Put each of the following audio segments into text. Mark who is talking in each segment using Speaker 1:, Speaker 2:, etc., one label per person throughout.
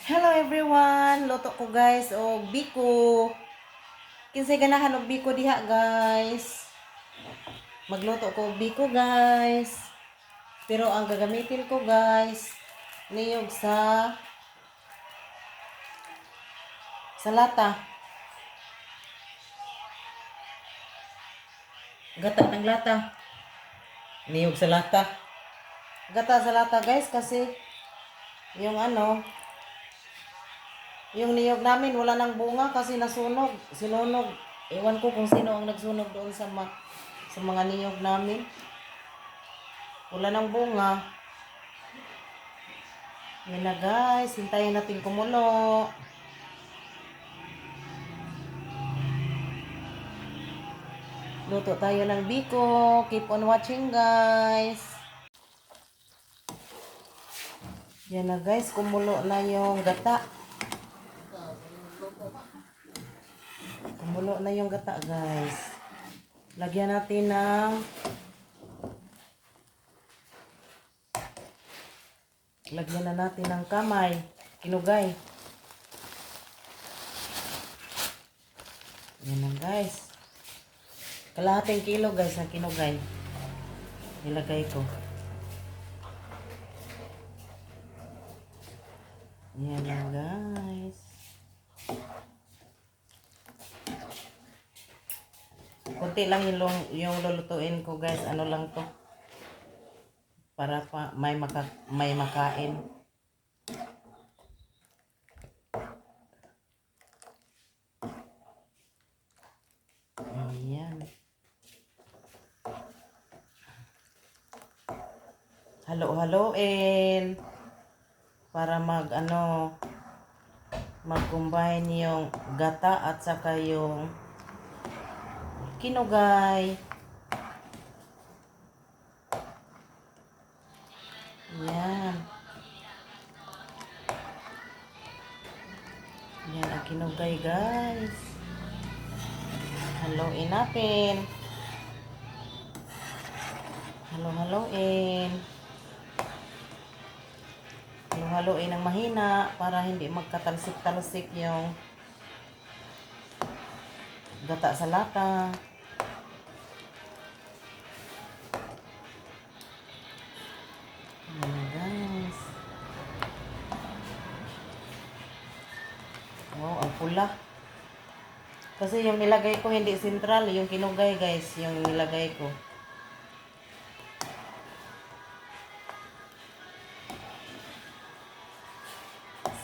Speaker 1: Hello everyone! Luto ko guys o biko. Kinsay ganahan og biko diha guys. Magluto ko og biko guys. Pero ang gagamitin ko guys, niyog sa lata. Gata ng lata. Niyog sa lata. Gata sa lata guys kasi yung yung niyog namin wala nang bunga kasi nasunog, sinunog. Ewan ko kung sino ang nagsunog doon sa mga niyog namin. Wala nang bunga. Yan na guys, hintayin natin kumulo. Luto tayo ng biko. Keep on watching guys. Yan na guys, kumulo na yung gata. Kumulo na yung gata guys. Lagyan natin na natin ng kamay. Kinugay. Yan na guys. Kalahating kilo guys ang kinugay. Nilagay ko. Yan na guys. Kunti lang yung lulutuin ko guys. Ano lang to. Para pa may makain. Ayan. Halo-haloin para mag-combine yung gata at saka yung kinugay. Yan. Yan ang kinugay guys. Haluin natin. Halo-haloin. Halo-haloin ng mahina para hindi magkatalsik-talsik yung gata sa lata. Ayan guys. Wow, ang pula. Kasi yung nilagay ko hindi sentral, yung kinugay guys, yung nilagay ko.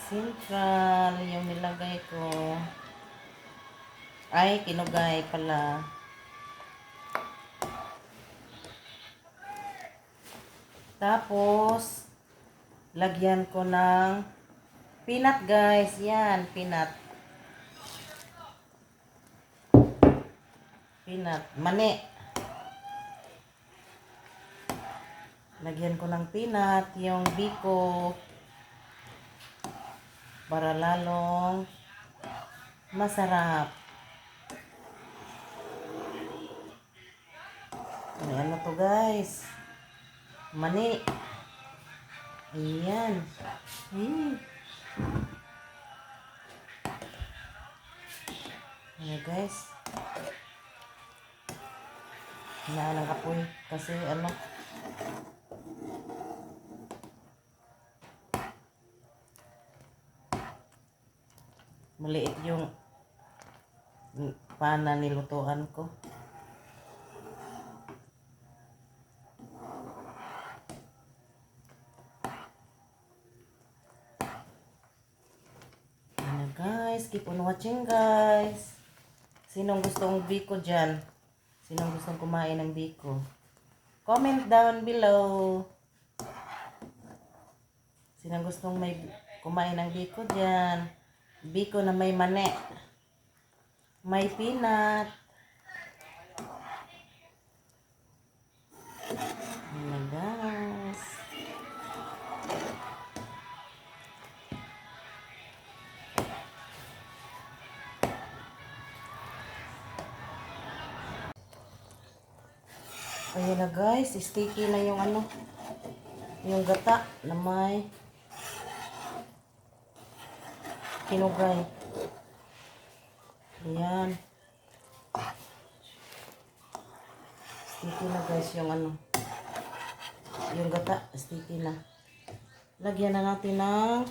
Speaker 1: Sentral yung nilagay ko. Ay, kinugay pala. Tapos, lagyan ko ng peanut guys. Yan, peanut. Peanut. Mani. Lagyan ko ng peanut, yung biko. Para lalong masarap. Ano to guys? Mani. Ayan. Ayan guys. Hinaan ng apoy. Kasi maliit yung pana nilutuan ko. Ayan guys, keep on watching guys. Sinong gustong biko dyan? Sinong gustong kumain ng biko? Comment down below. Sinong gustong kumain ng biko dyan? Biko na may mani. May peanut. Ayan guys. Ayan na guys. Sticky na yung yung gata na may kinugay. Ayan. Sticky na guys yung ano. Yung gata, sticky na. Lagyan na natin ng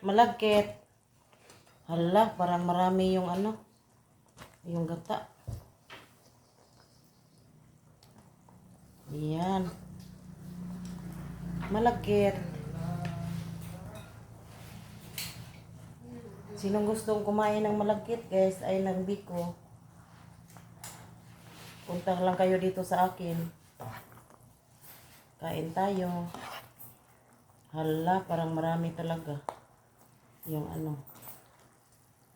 Speaker 1: malagkit. Hala, parang marami yung ano. Yung gata. Ayan. Malagkit. Sinong gustong kumain ng malagkit guys ay ng biko. Punta lang kayo dito sa akin. Kain tayo. Hala, parang marami talaga. Yung ano.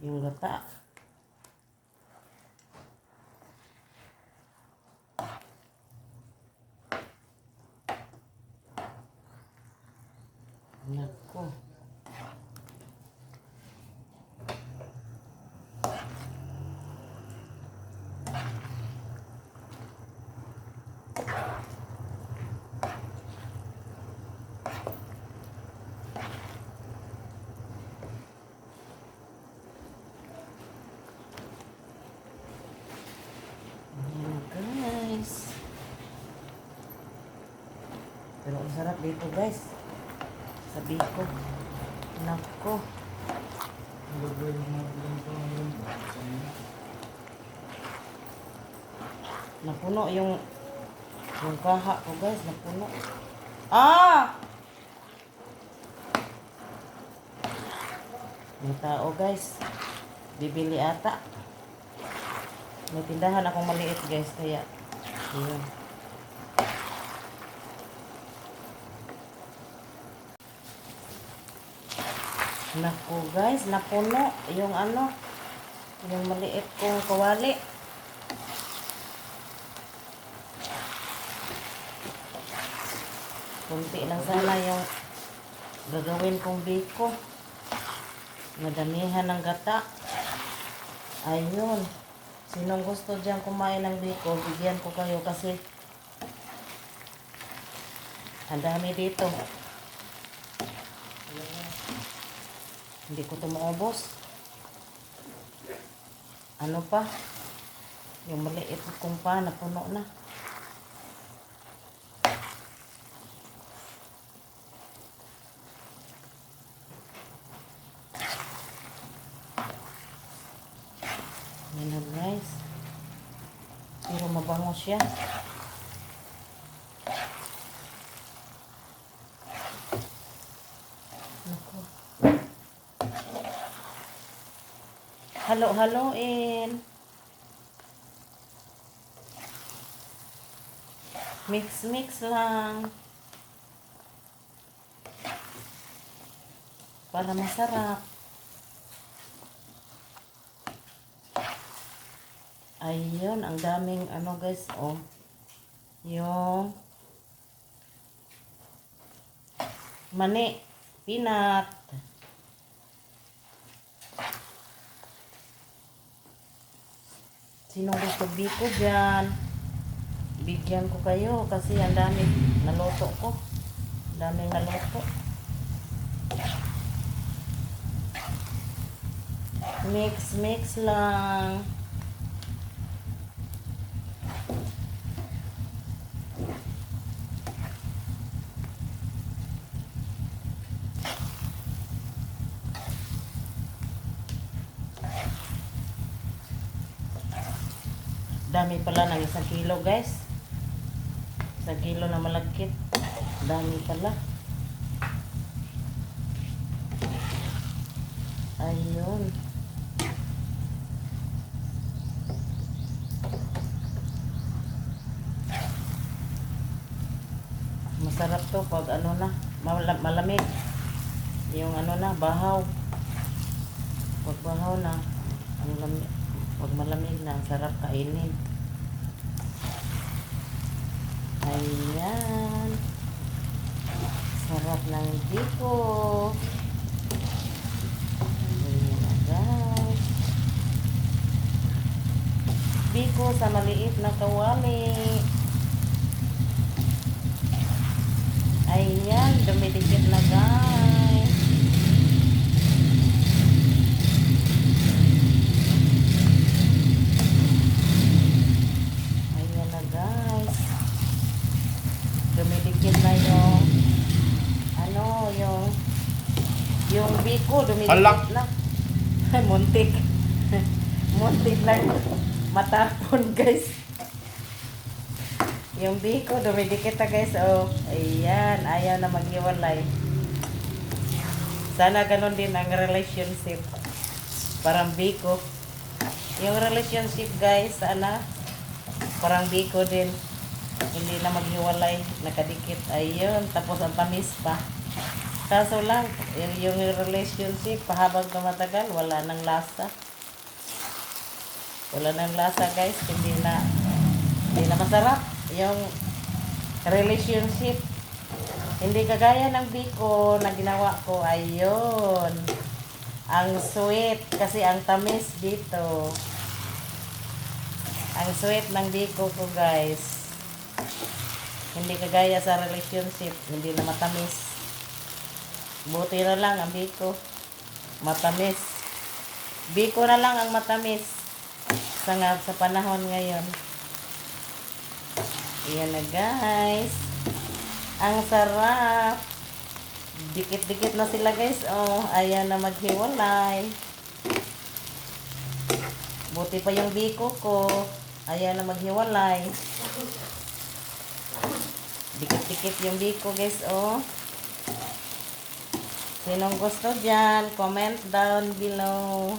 Speaker 1: Yung gata. Nako. Guys. Pero ang sarap dito guys. Sabi ko. Nako. Napuno yung kaha ko guys. Napuno. Ah! May tao guys. Bibili ata. May tindahan akong maliit guys. Kaya, yun. Naku guys, napuno yung ano, yung maliit kong kawali. Kunti lang sana yung gagawin kong biko. Madamihan ng gata. Ayun. Sinong gusto dyan kumain ng biko, bigyan ko kayo kasi ang dami dito. Hindi ko ito maubos. Ano pa? Yung maliit kong pa, napuno na. Yan na guys. Pero mabango siya. Naku. Halo-haloin. Mix-mix lang. Para masarap. Ayun, ang daming ano guys, oh. Yung mani, peanut. Sinong gusto biko dyan? Bigyan ko kayo kasi ang daming naluto ko. Daming naluto. Mix lang. Dami pala ng 1 kilo guys. 1 kilo na malagkit. Dami pala. Ayun. Masarap to pag ano na, malamig. Yung ano na, bahaw. Pag bahaw na, ang lamig. Pag malamig na, sarap kainin. Ayan. Sarap ng biko. Ayan na guys. Biko sa maliit na kawali. Ayan, dumidikit na guys. biko,
Speaker 2: Alak.
Speaker 1: dumidikit na. Muntik. Muntik lang matapon, guys. Yung biko, dumidikit na, guys. Oh, ayan. Ayaw na maghiwalay. Sana ganun din ang relationship. Parang biko. Yung relationship, guys, sana parang biko din. Hindi na maghiwalay. Nakadikit. Ayun. Tapos ang tamis pa. Kaso lang, yung relationship, pahabang tumatagal, wala nang lasa. Wala nang lasa, guys. Hindi na masarap yung relationship. Hindi kagaya ng biko na ginawa ko. Ayun. Ang sweet. Kasi ang tamis dito. Ang sweet ng biko ko, guys. Hindi kagaya sa relationship. Hindi na matamis. Buti na lang ang biko. Matamis. Biko na lang ang matamis. Sa panahon ngayon. Ayan na, guys. Ang sarap. Dikit-dikit na sila, guys. Oh, ayan na maghiwalay. Buti pa yung biko ko. Ayan na maghiwalay. Dikit-dikit yung biko, guys. Oh. Sinong gusto dyan, comment down below.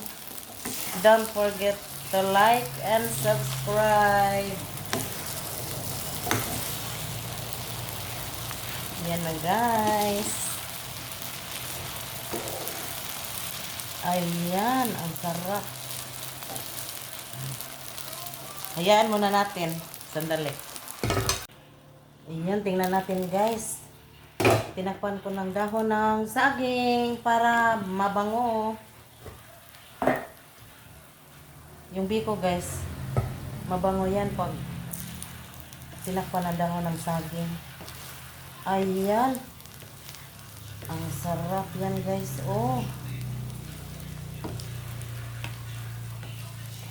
Speaker 1: Don't forget to like and subscribe. Yan na, guys. Ayan, ang sarap. Hayaan muna natin. Sandali. Ayan, tingnan natin, guys. Tinakpan ko ng dahon ng saging para mabango. Yung biko, guys, mabango yan pag tinakpan ng dahon ng saging. Ayan. Ang sarap yan, guys. Oh.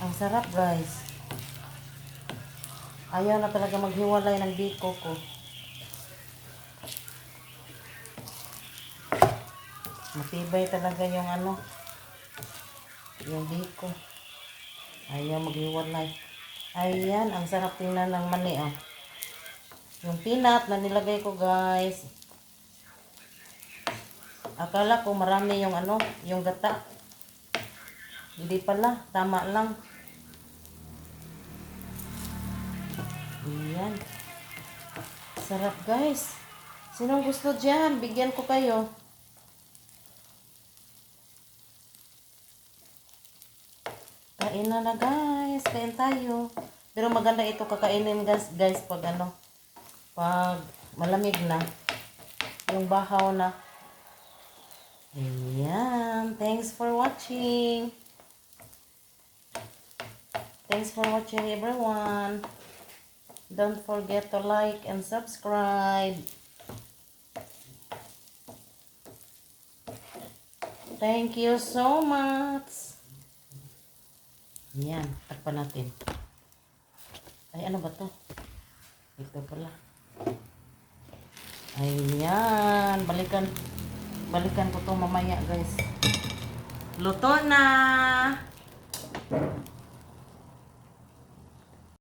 Speaker 1: Ang sarap, guys. Ayaw na talaga maghiwalay ng biko ko. Matibay talaga yung yung biko. Ayaw maghiwalay. Ayan, ang sarap tingnan ng mani, oh. Yung peanut na nilagay ko, guys. Akala ko marami yung yung gata. Hindi pala, tama lang. Ayan. Sarap, guys. Sinong gusto dyan? Bigyan ko kayo. Kain na, guys. Kain tayo. Pero maganda ito kakainin, guys, pag pag malamig na. Yung bahaw na. Ayan. Thanks for watching. Thanks for watching, everyone. Don't forget to like and subscribe. Thank you so much. Yan, takpan natin. Ay, ano ba to? Ito pala. Ayan, balikan ko to mamaya, guys. Luto na.